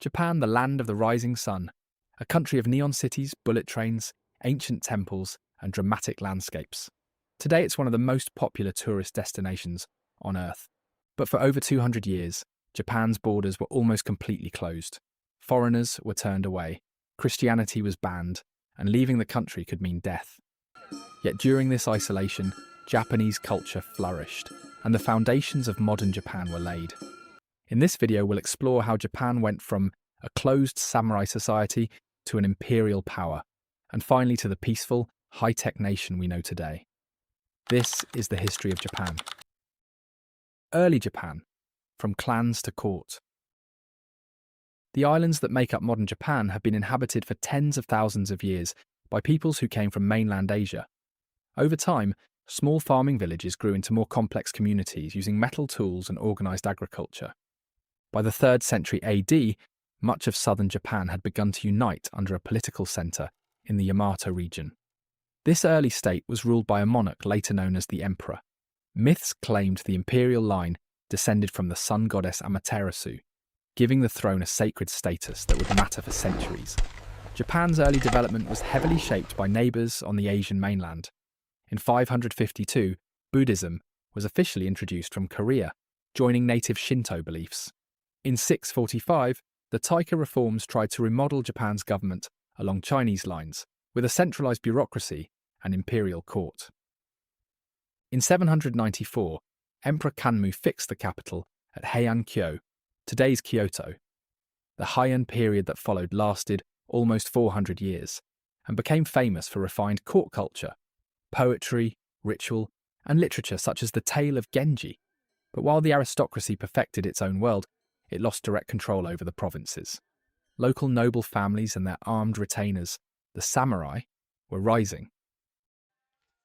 Japan, the land of the rising sun, a country of neon cities, bullet trains, ancient temples, and dramatic landscapes. Today it's one of the most popular tourist destinations on Earth. But for over 200 years, Japan's borders were almost completely closed. Foreigners were turned away, Christianity was banned, and leaving the country could mean death. Yet during this isolation, Japanese culture flourished, and the foundations of modern Japan were laid. In this video, we'll explore how Japan went from a closed samurai society to an imperial power, and finally to the peaceful, high-tech nation we know today. This is the history of Japan. Early Japan, from clans to court. The islands that make up modern Japan have been inhabited for tens of thousands of years by peoples who came from mainland Asia. Over time, small farming villages grew into more complex communities using metal tools and organized agriculture. By the 3rd century AD, much of southern Japan had begun to unite under a political center in the Yamato region. This early state was ruled by a monarch later known as the emperor. Myths claimed the imperial line descended from the sun goddess Amaterasu, giving the throne a sacred status that would matter for centuries. Japan's early development was heavily shaped by neighbors on the Asian mainland. In 552, Buddhism was officially introduced from Korea, joining native Shinto beliefs. In 645, the Taika reforms tried to remodel Japan's government along Chinese lines, with a centralized bureaucracy and imperial court. In 794, Emperor Kanmu fixed the capital at Heian-kyo, today's Kyoto. The Heian period that followed lasted almost 400 years and became famous for refined court culture, poetry, ritual, and literature such as the Tale of Genji. But while the aristocracy perfected its own world, it lost direct control over the provinces. Local noble families and their armed retainers, the samurai, were rising.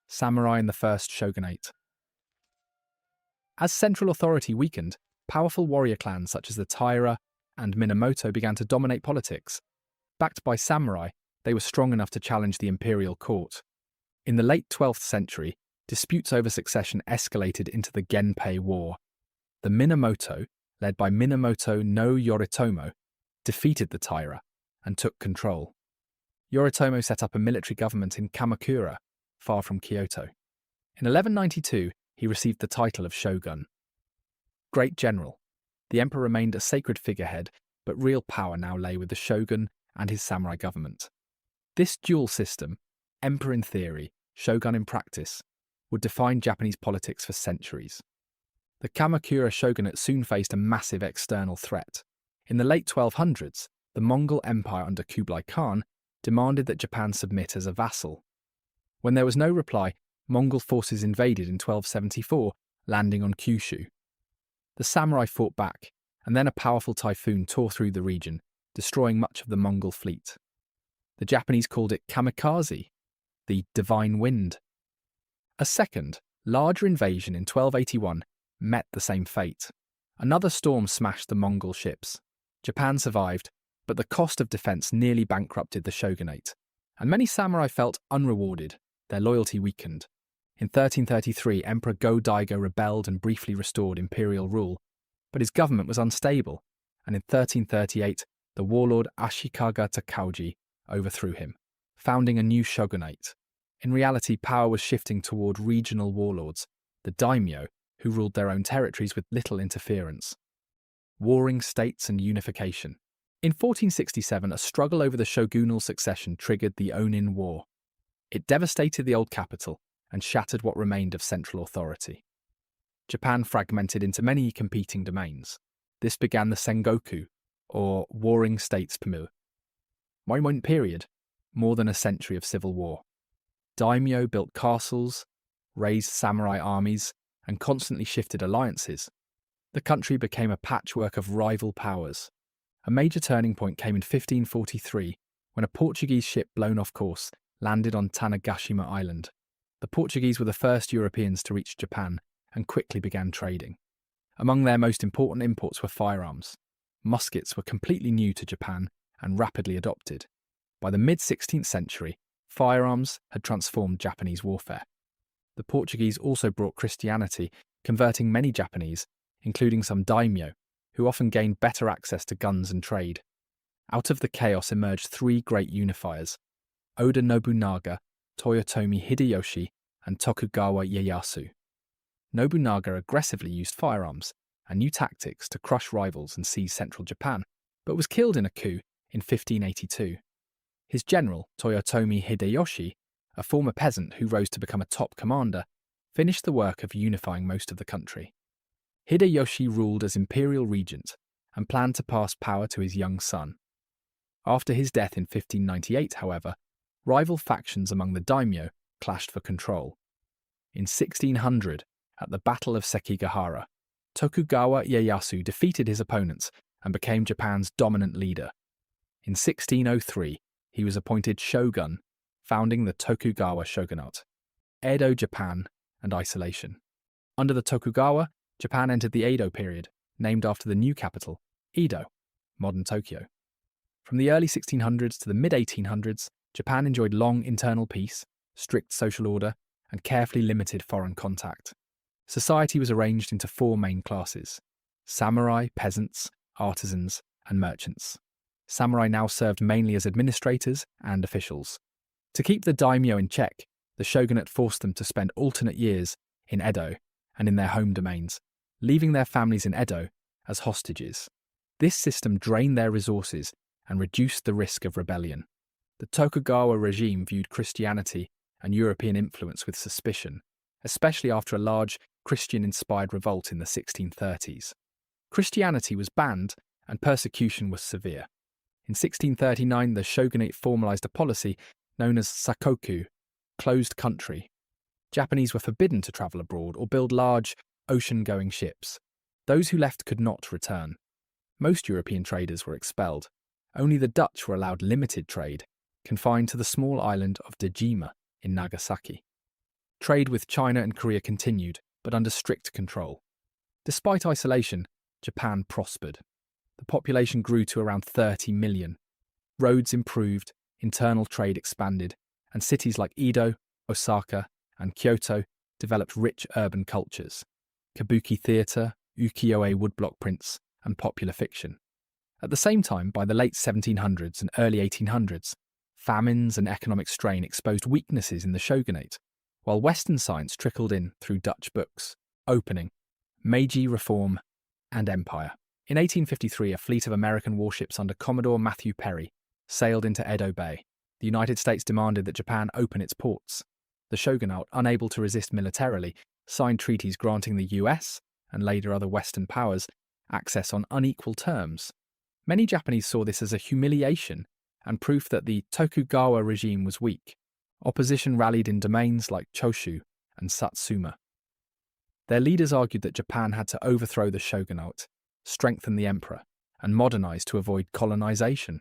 Samurai in the first shogunate. As central authority weakened, powerful warrior clans such as the Taira and Minamoto began to dominate politics. Backed by samurai, they were strong enough to challenge the imperial court. In the late 12th century, disputes over succession escalated into the Genpei War. The Minamoto, led by Minamoto no Yoritomo, defeated the Taira and took control. Yoritomo set up a military government in Kamakura, far from Kyoto. In 1192, he received the title of shogun. Great general, the emperor remained a sacred figurehead, but real power now lay with the shogun and his samurai government. This dual system, emperor in theory, shogun in practice, would define Japanese politics for centuries. The Kamakura shogunate soon faced a massive external threat. In the late 1200s, the Mongol Empire under Kublai Khan demanded that Japan submit as a vassal. When there was no reply, Mongol forces invaded in 1274, landing on Kyushu. The samurai fought back, and then a powerful typhoon tore through the region, destroying much of the Mongol fleet. The Japanese called it kamikaze, the divine wind. A second, larger invasion in 1281 met the same fate. Another storm smashed the Mongol ships. Japan survived, but the cost of defense nearly bankrupted the shogunate, and many samurai felt unrewarded, their loyalty weakened. In 1333, Emperor Go-Daigo rebelled and briefly restored imperial rule, but his government was unstable, and in 1338, the warlord Ashikaga Takauji overthrew him, founding a new shogunate. In reality, power was shifting toward regional warlords, the daimyo, who ruled their own territories with little interference. Warring states and unification. In 1467, a struggle over the shogunal succession triggered the Onin War. It devastated the old capital and shattered what remained of central authority. Japan fragmented into many competing domains. This began the Sengoku, or Warring States period, more than a century of civil war. Daimyo built castles, raised samurai armies, and constantly shifted alliances. The country became a patchwork of rival powers. A major turning point came in 1543, when a Portuguese ship blown off course landed on Tanegashima Island. The Portuguese were the first Europeans to reach Japan and quickly began trading. Among their most important imports were firearms. Muskets were completely new to Japan and rapidly adopted. By the mid-16th century, firearms had transformed Japanese warfare. The Portuguese also brought Christianity, converting many Japanese, including some daimyo, who often gained better access to guns and trade. Out of the chaos emerged three great unifiers: Oda Nobunaga, Toyotomi Hideyoshi, and Tokugawa Ieyasu. Nobunaga aggressively used firearms and new tactics to crush rivals and seize central Japan, but was killed in a coup in 1582. His general, Toyotomi Hideyoshi, a former peasant who rose to become a top commander, finished the work of unifying most of the country. Hideyoshi ruled as imperial regent and planned to pass power to his young son. After his death in 1598, however, rival factions among the daimyo clashed for control. In 1600, at the Battle of Sekigahara, Tokugawa Ieyasu defeated his opponents and became Japan's dominant leader. In 1603, he was appointed shogun, founding the Tokugawa shogunate. Edo Japan and isolation. Under the Tokugawa, Japan entered the Edo period, named after the new capital, Edo, modern Tokyo. From the early 1600s to the mid-1800s, Japan enjoyed long internal peace, strict social order, and carefully limited foreign contact. Society was arranged into four main classes: samurai, peasants, artisans, and merchants. Samurai now served mainly as administrators and officials. To keep the daimyo in check, the shogunate forced them to spend alternate years in Edo and in their home domains, leaving their families in Edo as hostages. This system drained their resources and reduced the risk of rebellion. The Tokugawa regime viewed Christianity and European influence with suspicion, especially after a large Christian-inspired revolt in the 1630s. Christianity was banned and persecution was severe. In 1639, the shogunate formalized a policy known as sakoku, closed country. Japanese were forbidden to travel abroad or build large, ocean-going ships. Those who left could not return. Most European traders were expelled. Only the Dutch were allowed limited trade, confined to the small island of Dejima in Nagasaki. Trade with China and Korea continued, but under strict control. Despite isolation, Japan prospered. The population grew to around 30 million. Roads improved, internal trade expanded, and cities like Edo, Osaka, and Kyoto developed rich urban cultures: kabuki theatre, ukiyo-e woodblock prints, and popular fiction. At the same time, by the late 1700s and early 1800s, famines and economic strain exposed weaknesses in the shogunate, while Western science trickled in through Dutch books, Opening, Meiji Reform, and Empire. In 1853, a fleet of American warships under Commodore Matthew Perry sailed into Edo Bay. The United States demanded that Japan open its ports. The shogunate, unable to resist militarily, signed treaties granting the US, and later other Western powers, access on unequal terms. Many Japanese saw this as a humiliation and proof that the Tokugawa regime was weak. Opposition rallied in domains like Choshu and Satsuma. Their leaders argued that Japan had to overthrow the shogunate, strengthen the emperor, and modernize to avoid colonization.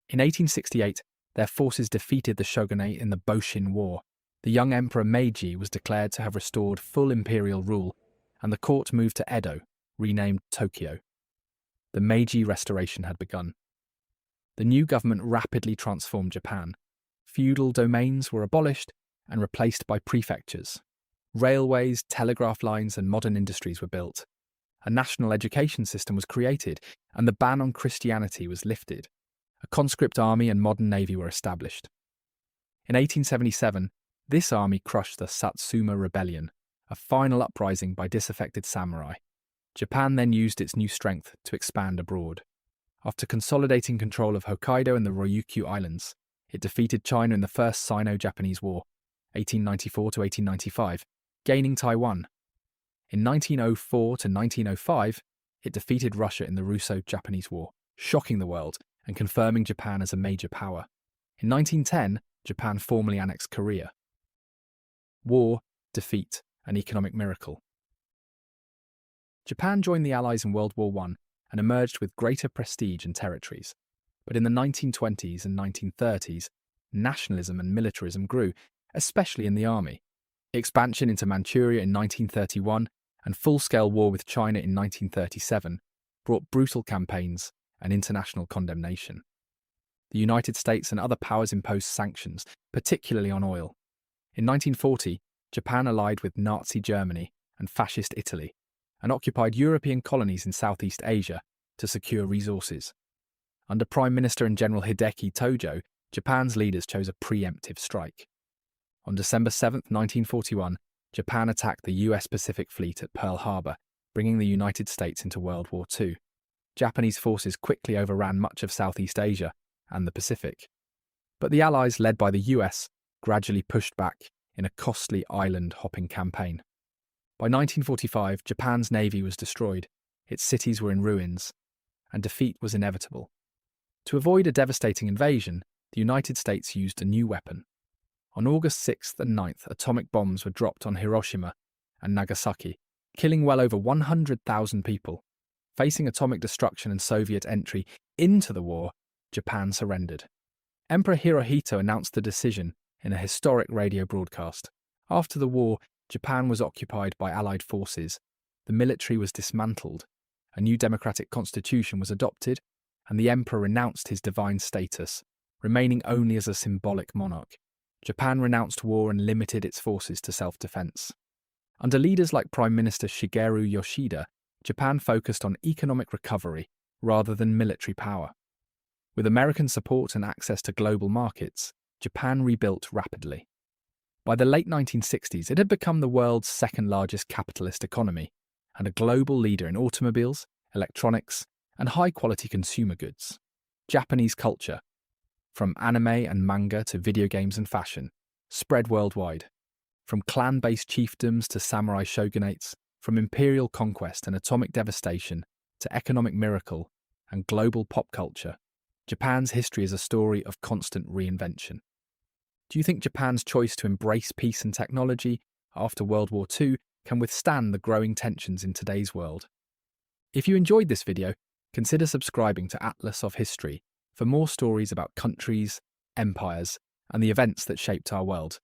In 1868, their forces defeated the shogunate in the Boshin War. The young emperor Meiji was declared to have restored full imperial rule, and the court moved to Edo, renamed Tokyo. The Meiji Restoration had begun. The new government rapidly transformed Japan. Feudal domains were abolished and replaced by prefectures. Railways, telegraph lines, and modern industries were built. A national education system was created, and the ban on Christianity was lifted. A conscript army and modern navy were established. In 1877, this army crushed the Satsuma Rebellion, a final uprising by disaffected samurai. Japan then used its new strength to expand abroad. After consolidating control of Hokkaido and the Ryukyu Islands, it defeated China in the First Sino-Japanese War, 1894 to 1895, gaining Taiwan. In 1904 to 1905, it defeated Russia in the Russo-Japanese War, shocking the world and confirming Japan as a major power. In 1910, Japan formally annexed Korea. War, defeat, an economic miracle. Japan joined the Allies in World War I and emerged with greater prestige and territories. But in the 1920s and 1930s, nationalism and militarism grew, especially in the army. Expansion into Manchuria in 1931 and full-scale war with China in 1937 brought brutal campaigns and international condemnation. The United States and other powers imposed sanctions, particularly on oil. In 1940, Japan allied with Nazi Germany and Fascist Italy and occupied European colonies in Southeast Asia to secure resources. Under Prime Minister and General Hideki Tojo, Japan's leaders chose a preemptive strike. On December 7, 1941, Japan attacked the US Pacific Fleet at Pearl Harbor, bringing the United States into World War II. Japanese forces quickly overran much of Southeast Asia and the Pacific. But the Allies, led by the US, gradually pushed back in a costly island-hopping campaign. By 1945, Japan's navy was destroyed, its cities were in ruins, and defeat was inevitable. To avoid a devastating invasion, the United States used a new weapon. On August 6th and 9th, atomic bombs were dropped on Hiroshima and Nagasaki, killing well over 100,000 people. Facing atomic destruction and Soviet entry into the war, Japan surrendered. Emperor Hirohito announced the decision in a historic radio broadcast. After the war, Japan was occupied by Allied forces, the military was dismantled, a new democratic constitution was adopted, and the emperor renounced his divine status, remaining only as a symbolic monarch. Japan renounced war and limited its forces to self-defense. Under leaders like Prime Minister Shigeru Yoshida, Japan focused on economic recovery rather than military power. With American support and access to global markets, Japan rebuilt rapidly. By the late 1960s, it had become the world's second-largest capitalist economy and a global leader in automobiles, electronics, and high-quality consumer goods. Japanese culture, from anime and manga to video games and fashion, spread worldwide. From clan-based chiefdoms to samurai shogunates, from imperial conquest and atomic devastation to economic miracle and global pop culture, Japan's history is a story of constant reinvention. Do you think Japan's choice to embrace peace and technology after World War II can withstand the growing tensions in today's world? If you enjoyed this video, consider subscribing to Atlas of History for more stories about countries, empires, and the events that shaped our world.